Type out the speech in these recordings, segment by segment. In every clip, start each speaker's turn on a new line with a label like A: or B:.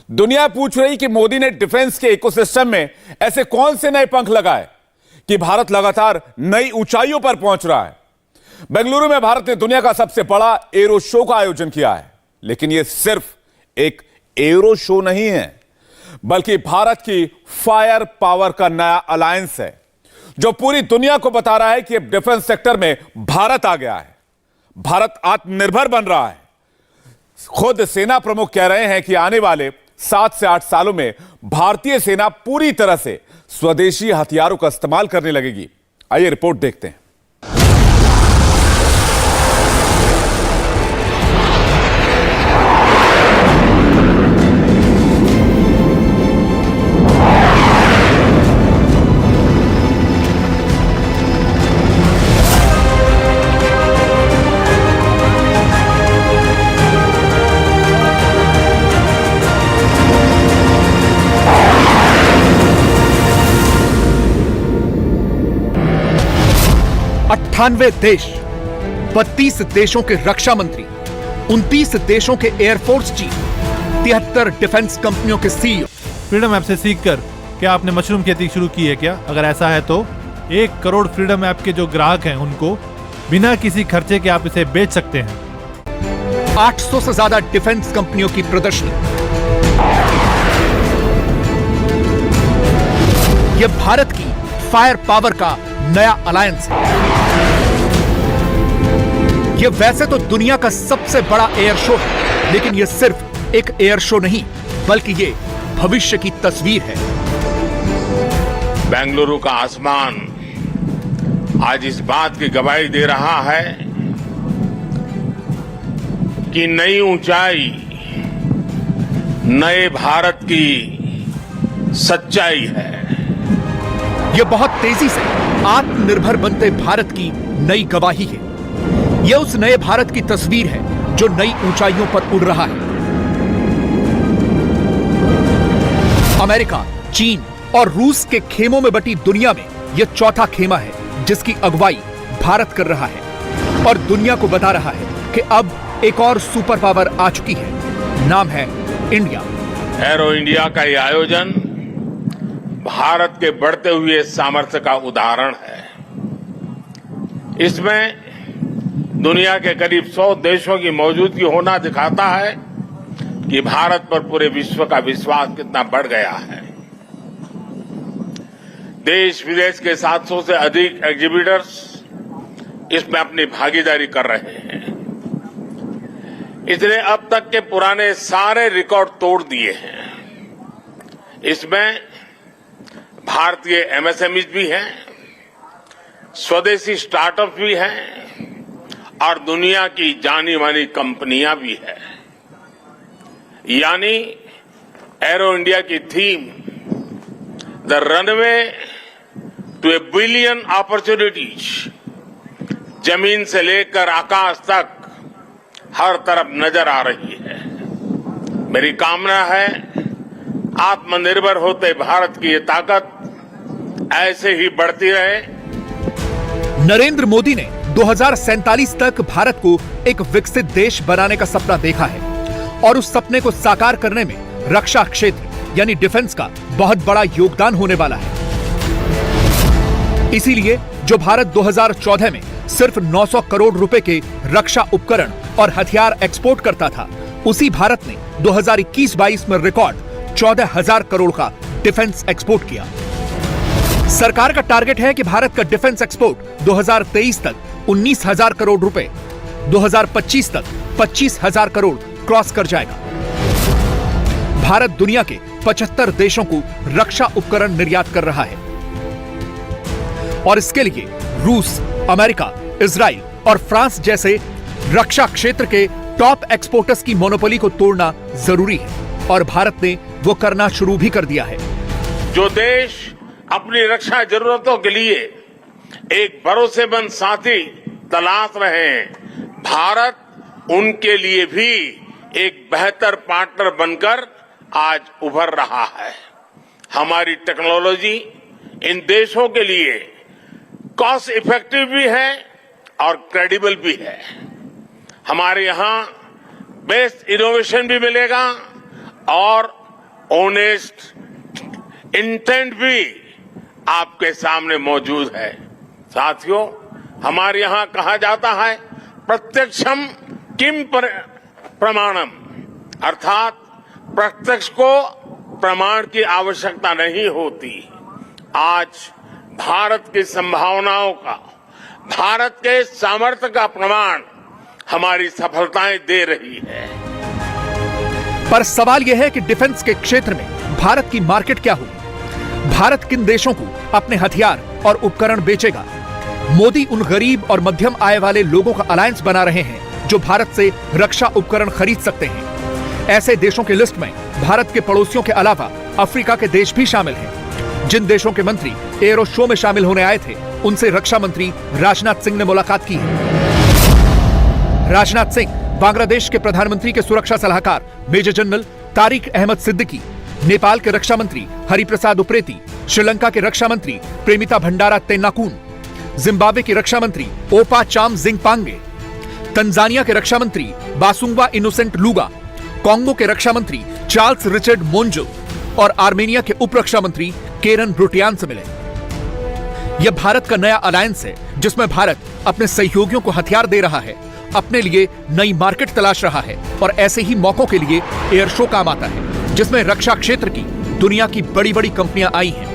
A: दुनिया पूछ रही कि मोदी ने डिफेंस के इकोसिस्टम में ऐसे कौन से नए पंख लगाए कि भारत लगातार नई ऊंचाइयों पर पहुंच रहा है। बेंगलुरु में भारत ने दुनिया का सबसे बड़ा एरो शो का आयोजन किया है, लेकिन यह सिर्फ एक एरो शो नहीं है, बल्कि भारत की फायर पावर का नया अलायंस है, जो पूरी दुनिया को बता रहा है कि अब डिफेंस सेक्टर में भारत आ गया है, भारत आत्मनिर्भर बन रहा है। खुद सेना प्रमुख कह रहे हैं कि आने वाले 7 से 8 सालों में भारतीय सेना पूरी तरह से स्वदेशी हथियारों का इस्तेमाल करने लगेगी। आइए रिपोर्ट देखते हैं।
B: देश, 32 देशों के रक्षा मंत्री, 29 देशों के एयरफोर्स चीफ, 73 डिफेंस कंपनियों के सीईओ।
C: फ्रीडम ऐप से सीखकर क्या आपने मशरूम खेती शुरू की है क्या? अगर ऐसा है तो 1 करोड़ फ्रीडम ऐप के जो ग्राहक हैं उनको बिना किसी खर्चे के आप इसे बेच सकते हैं।
B: 800 से ज्यादा डिफेंस कंपनियों की प्रदर्शनी। यह भारत की फायर पावर का नया अलायंस है। यह वैसे तो दुनिया का सबसे बड़ा एयर शो है, लेकिन यह सिर्फ एक एयर शो नहीं, बल्कि यह भविष्य की तस्वीर है।
D: बेंगलुरु का आसमान आज इस बात की गवाही दे रहा है कि नई ऊंचाई, नए भारत की सच्चाई है।
B: यह बहुत तेजी से आत्मनिर्भर बनते भारत की नई गवाही है। यह उस नए भारत की तस्वीर है जो नई ऊंचाइयों पर उड़ रहा है। अमेरिका, चीन और रूस के खेमों में बटी दुनिया में यह चौथा खेमा है जिसकी अगुवाई भारत कर रहा है और दुनिया को बता रहा है कि अब एक और सुपर पावर आ चुकी है। नाम है इंडिया।
D: एरो इंडिया का यह आयोजन भारत के बढ़ते हुए सामर्थ्य का उदाहरण है। इसमें दुनिया के करीब 100 देशों की मौजूदगी होना दिखाता है कि भारत पर पूरे विश्व का विश्वास कितना बढ़ गया है। देश विदेश के 700 से अधिक एग्जीबिटर्स इसमें अपनी भागीदारी कर रहे हैं। इसने अब तक के पुराने सारे रिकॉर्ड तोड़ दिए हैं। इसमें भारतीय एमएसएमईज भी हैं, स्वदेशी स्टार्टअप भी हैं और दुनिया की जानी मानी कंपनियां भी है। यानी एरो इंडिया की theme the runway to a billion opportunities, जमीन से लेकर आकाश तक हर तरफ नजर आ रही है। मेरी कामना है आत्मनिर्भर होते भारत की ये ताकत ऐसे ही बढ़ती रहे।
B: नरेंद्र मोदी ने 2047 तक भारत को एक विकसित देश बनाने का सपना देखा है और उस सपने को साकार करने में रक्षा क्षेत्र यानी डिफेंस का बहुत बड़ा योगदान होने वाला है। इसीलिए जो भारत 2014 में सिर्फ 900 करोड़ रुपए के रक्षा उपकरण और हथियार एक्सपोर्ट करता था, उसी भारत ने 2021-22 में रिकॉर्ड 14,000 करोड़ का डिफेंस एक्सपोर्ट किया। सरकार का टारगेट है कि भारत का डिफेंस एक्सपोर्ट 2023 तक 19,000 करोड़ रुपए, 2025 तक 25,000 करोड़ क्रॉस कर जाएगा। भारत दुनिया के 75 देशों को रक्षा उपकरण निर्यात कर रहा है और इसके लिए रूस, अमेरिका, इजराइल और फ्रांस जैसे रक्षा क्षेत्र के टॉप एक्सपोर्टर्स की मोनोपोली को तोड़ना जरूरी है और भारत ने वो करना शुरू भी कर दिया है।
D: जो देश अपनी रक्षा जरूरतों के लिए एक भरोसेमंद साथी तलाश रहे हैं, भारत उनके लिए भी एक बेहतर पार्टनर बनकर आज उभर रहा है। हमारी टेक्नोलॉजी इन देशों के लिए कॉस्ट इफेक्टिव भी है और क्रेडिबल भी है। हमारे यहां बेस्ट इनोवेशन भी मिलेगा और ऑनेस्ट इंटेंट भी आपके सामने मौजूद है। साथियों, हमारे यहां कहा जाता है प्रत्यक्षम किम प्रमाणम, अर्थात प्रत्यक्ष को प्रमाण की आवश्यकता नहीं होती। आज भारत की संभावनाओं का, भारत के सामर्थ्य का प्रमाण हमारी सफलताएं दे रही है।
B: पर सवाल यह है कि डिफेंस के क्षेत्र में भारत की मार्केट क्या होगी? भारत किन देशों को अपने हथियार और उपकरण बेचेगा? मोदी उन गरीब और मध्यम आय वाले लोगों का अलायंस बना रहे हैं जो भारत से रक्षा उपकरण खरीद सकते हैं। ऐसे देशों की लिस्ट में भारत के पड़ोसियों के अलावा अफ्रीका के देश भी शामिल हैं। जिन देशों के मंत्री एरो शो में शामिल होने आए थे, उनसे रक्षा मंत्री राजनाथ सिंह ने मुलाकात की है। राजनाथ सिंह बांग्लादेश के प्रधानमंत्री के सुरक्षा सलाहकार मेजर जनरल तारिक अहमद सिद्दीकी, नेपाल के रक्षा मंत्री हरिप्रसाद उप्रेती, श्रीलंका के रक्षा मंत्री प्रेमिता भंडारा तेन्नाकून, जिम्बाब्वे के रक्षा मंत्री ओपा चाम जिंगपांगे, तंजानिया के रक्षा मंत्री बासुंगवा इनोसेंट लूगा, कांगो के रक्षा मंत्री चार्ल्स रिचर्ड मोन्जो और आर्मेनिया के उप रक्षा मंत्री केरन ब्रुटियान से मिले। यह भारत का नया अलायंस है जिसमें भारत अपने सहयोगियों को हथियार दे रहा है, अपने लिए नई मार्केट तलाश रहा है और ऐसे ही मौकों के लिए एयर शो काम आता है जिसमें रक्षा क्षेत्र की दुनिया की बड़ी बड़ी कंपनियां आई हैं।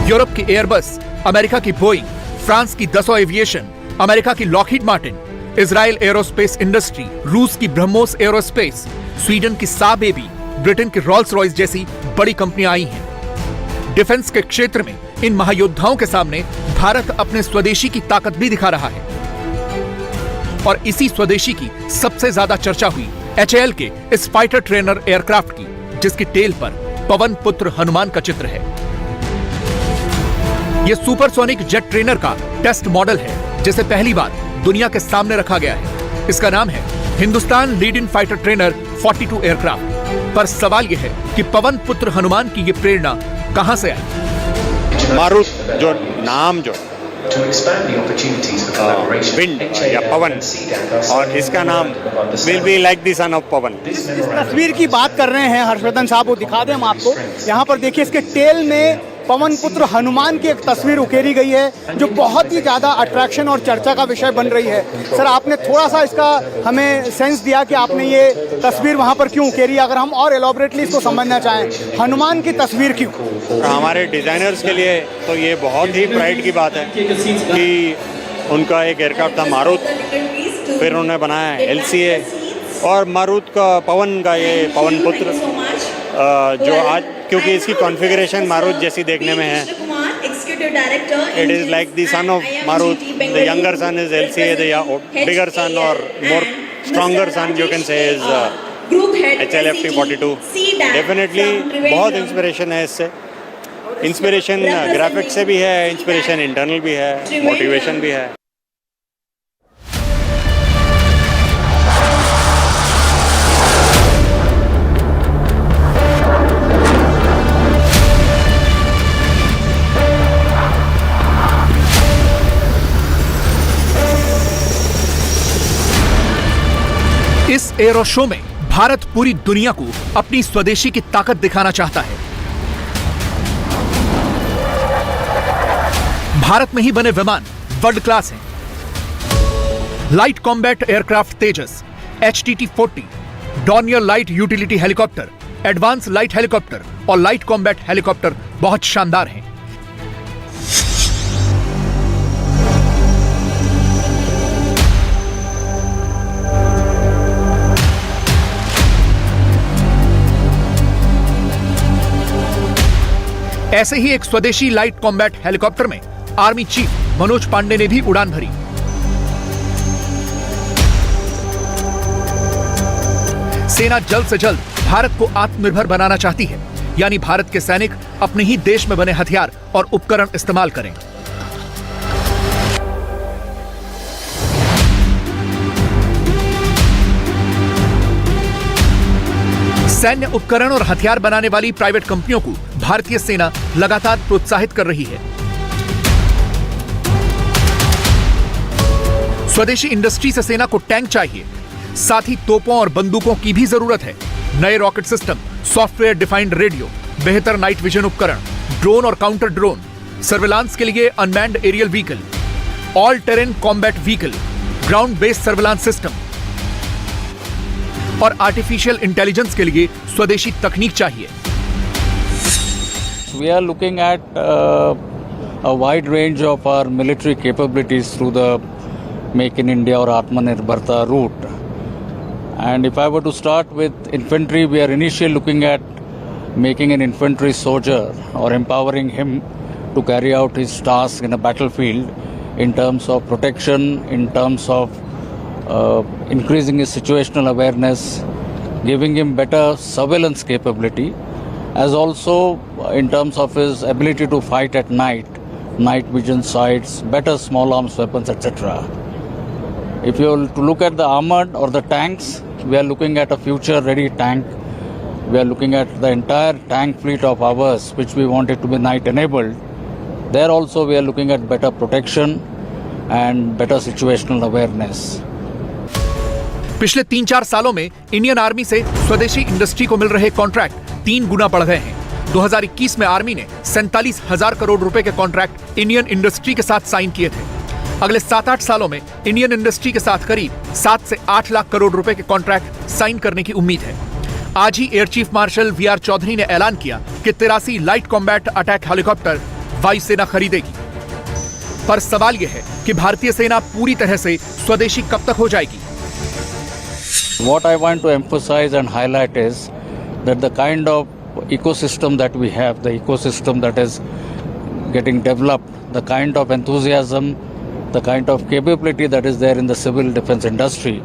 B: यूरोप की एयरबस, अमेरिका की बोइंग, फ्रांस की दसो एविएशन, अमेरिका की Lockheed Martin, Israel aerospace industry, रूस की ब्रह्मोस एरोस्पेस, स्वीडन की साब एबी, ब्रिटेन की रॉल्स रॉयस जैसी बड़ी कंपनियां आई हैं। डिफेंस के क्षेत्र में इन महायोद्धाओं के सामने भारत अपने स्वदेशी की ताकत भी दिखा रहा है और इसी स्वदेशी की सबसे ज्यादा चर्चा हुई HAL के इस फाइटर ट्रेनर एयरक्राफ्ट की, जिसकी टेल पर पवन पुत्र हनुमान का चित्र है। यह सुपरसोनिक जेट ट्रेनर का टेस्ट मॉडल है जिसे पहली बार दुनिया के सामने रखा गया है। इसका नाम है Hindustan lead in fighter trainer 42 aircraft. पर सवाल यह है कि पवन पुत्र हनुमान की यह प्रेरणा कहां से आई?
E: मारुत जो नाम जो विंड या पवन, और इसका नाम will be like the son of Pavan.
F: इस तस्वीर की बात कर रहे हैं हर्षवर्धन साहब, वो दिखा दें हम आपको। यहाँ पर देखिए, इसके टेल में पवन पुत्र हनुमान की एक तस्वीर उकेरी गई है जो बहुत ही ज़्यादा अट्रैक्शन और चर्चा का विषय बन रही है। सर, आपने थोड़ा सा इसका हमें सेंस दिया कि आपने ये तस्वीर वहाँ पर क्यों उकेरी, अगर हम और एलॉबरेटली इसको समझना चाहें, हनुमान की तस्वीर क्यों?
E: हमारे डिज़ाइनर्स के लिए तो ये बहुत ही प्राइड की बात है कि उनका एक एयरक्राफ्ट था मारुत, फिर उन्होंने बनाया LCA, और मारुत का पवन का ये पवन पुत्र जो आज, क्योंकि इसकी कॉन्फ़िगरेशन मारुत जैसी देखने में है, it is like the son of Marut, the younger son is LCA, the bigger son or more stronger son you can say is HLFT-42। Definitely बहुत इंस्पिरेशन है इससे। इंस्पिरेशन ग्राफिक्स से भी है, इंस्पिरेशन इंटरनल भी है, मोटिवेशन भी है।
B: इस एरो शो में भारत पूरी दुनिया को अपनी स्वदेशी की ताकत दिखाना चाहता है। भारत में ही बने विमान वर्ल्ड क्लास हैं। लाइट कॉम्बैट एयरक्राफ्ट तेजस, HTT-40, Dornier light utility helicopter, advance light helicopter और लाइट कॉम्बैट हेलीकॉप्टर बहुत शानदार हैं। ऐसे ही एक स्वदेशी लाइट कॉम्बैट हेलीकॉप्टर में आर्मी चीफ मनोज पांडे ने भी उड़ान भरी। सेना जल्द से जल्द भारत को आत्मनिर्भर बनाना चाहती है, यानी भारत के सैनिक अपने ही देश में बने हथियार और उपकरण इस्तेमाल करें। सैन्य उपकरण और हथियार बनाने वाली प्राइवेट कंपनियों को भारतीय सेना लगातार प्रोत्साहित कर रही है। स्वदेशी इंडस्ट्री से सेना को टैंक चाहिए, साथ ही तोपों और बंदूकों की भी जरूरत है, नए rocket system, software defined radio, बेहतर नाइट विजन उपकरण, ड्रोन और काउंटर ड्रोन, सर्विलांस के लिए unmanned aerial vehicle, all terrain combat vehicle, ground based surveillance system और आर्टिफिशियल इंटेलिजेंस के लिए स्वदेशी तकनीक चाहिए।
G: We are looking at a wide range of our military capabilities through the Make in India or Atmanirbharta route. And if I were to start with infantry, we are initially looking at making an infantry soldier or empowering him to carry out his task in a battlefield in terms of protection, in terms of increasing his situational awareness, giving him better surveillance capability, as also in terms of his ability to fight at night, night vision sights, better small arms weapons, etc. If you were to look at the armored or the tanks, we are looking at a future ready tank. We are looking at the entire tank fleet of ours, which we want it to be night enabled. There also we are looking at better protection and better situational awareness.
B: पिछले 3-4 सालों में Indian army से स्वदेशी industry को मिल रहे contract 3 गुना बढ़ गए हैं। 2021 में आर्मी ने 47,000 करोड़ रुपए के कॉन्ट्रैक्ट इंडियन इंडस्ट्री के साथ साइन किए थे। अगले 7-8 सालों में इंडियन इंडस्ट्री के साथ करीब 7 से 8 लाख करोड़ रुपए के कॉन्ट्रैक्ट साइन करने की उम्मीद है। आज ही air chief marshal V R. Chaudhary ने ऐलान किया कि 83 लाइट कॉम्बैट अटैक हेलीकॉप्टर वायुसेना खरीदेगी। पर सवाल यह है कि भारतीय सेना पूरी तरह से स्वदेशी कब तक हो जाएगी?
G: What I want to emphasize and highlight is that the kind of ecosystem that we have, the ecosystem that is getting developed, the kind of enthusiasm, the kind of capability that is there in the civil defense industry,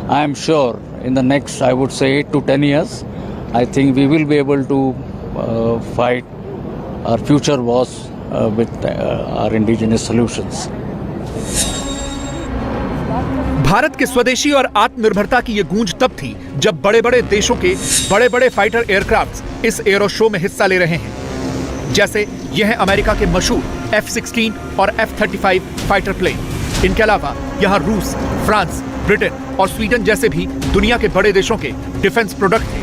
G: I am sure in the next, I would say 8 to 10 years, I think we will be able to fight our future wars with our indigenous solutions.
B: Bharat के स्वदेशी और आत्मनिर्भरता की ये गूंज तब थी जब बड़े बड़े देशों के बड़े बड़े फाइटर एयरक्राफ्ट इस एरो शो में हिस्सा ले रहे हैं। जैसे यह है अमेरिका के मशहूर F-16 और F-35 फाइटर प्लेन। इनके अलावा यहाँ रूस, फ्रांस, ब्रिटेन और स्वीडन जैसे भी दुनिया के बड़े देशों के डिफेंस प्रोडक्ट थे।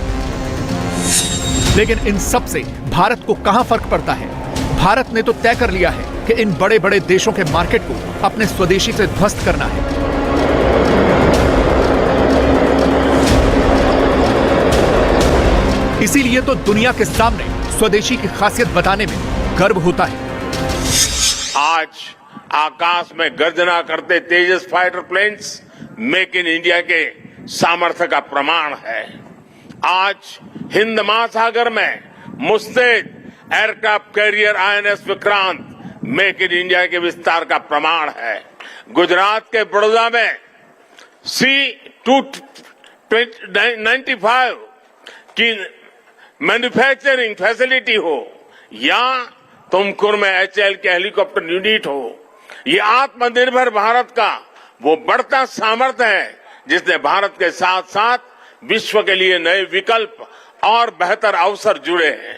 B: लेकिन इन सब से भारत को कहां फर्क पड़ता है? भारत ने तो तय कर लिया है कि इन बड़े बड़े देशों के मार्केट को अपने स्वदेशी से ध्वस्त करना है। इसीलिए तो दुनिया के सामने स्वदेशी की खासियत बताने में गर्व होता है।
D: आज आकाश में गर्जना करते Tejas fighter planes make in India के सामर्थ्य का प्रमाण है। आज हिंद महासागर में मुस्तैद aircraft carrier INS Vikrant make in India के विस्तार का प्रमाण है। गुजरात के बड़ौदा में C-295 की मैन्युफैक्चरिंग फैसिलिटी हो या तुमकुर में HAL के हेलीकॉप्टर यूनिट हो, ये आत्मनिर्भर भारत का वो बढ़ता सामर्थ्य है जिसने भारत के साथ साथ विश्व के लिए नए विकल्प और बेहतर अवसर जुड़े हैं।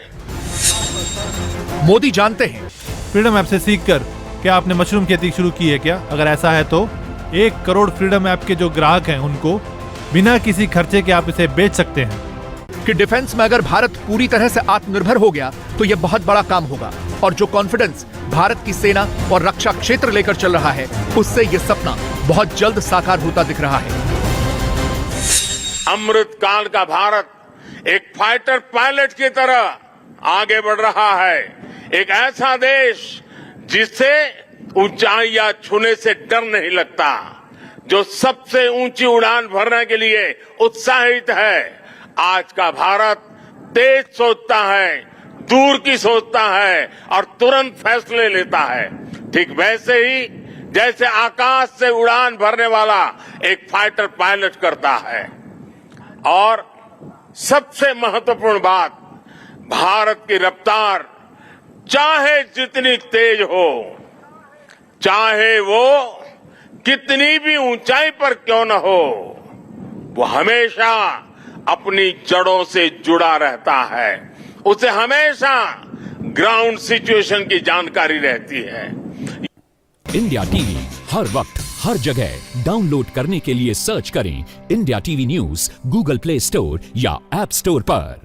B: मोदी जानते हैं
C: फ्रीडम ऐप से सीखकर क्या आपने मशरूम खेती शुरू की है क्या? अगर ऐसा है तो 1 करोड़ फ्रीडम ऐप के जो ग्राहक हैं उनको बिना किसी खर्चे के आप इसे बेच सकते हैं।
B: कि डिफेंस में अगर भारत पूरी तरह से आत्मनिर्भर हो गया तो यह बहुत बड़ा काम होगा और जो कॉन्फिडेंस भारत की सेना और रक्षा क्षेत्र लेकर चल रहा है उससे यह सपना बहुत जल्द साकार होता दिख रहा है।
D: अमृत काल का भारत एक फाइटर पायलट की तरह आगे बढ़ रहा है। एक ऐसा देश जिससे ऊंचाइयां छूने से डर नहीं लगता, जो सबसे ऊंची उड़ान भरने के लिए उत्साहित है। आज का भारत तेज सोचता है, दूर की सोचता है और तुरंत फैसले लेता है। ठीक वैसे ही जैसे आकाश से उड़ान भरने वाला एक फाइटर पायलट करता है। और सबसे महत्वपूर्ण बात, भारत की रफ्तार चाहे जितनी तेज हो, चाहे वो कितनी भी ऊंचाई पर क्यों न हो, वो हमेशा अपनी जड़ों से जुड़ा रहता है। उसे हमेशा ग्राउंड सिचुएशन की जानकारी रहती है।
H: इंडिया टीवी हर वक्त हर जगह डाउनलोड करने के लिए सर्च करें India TV news Google play store या ऐप स्टोर पर।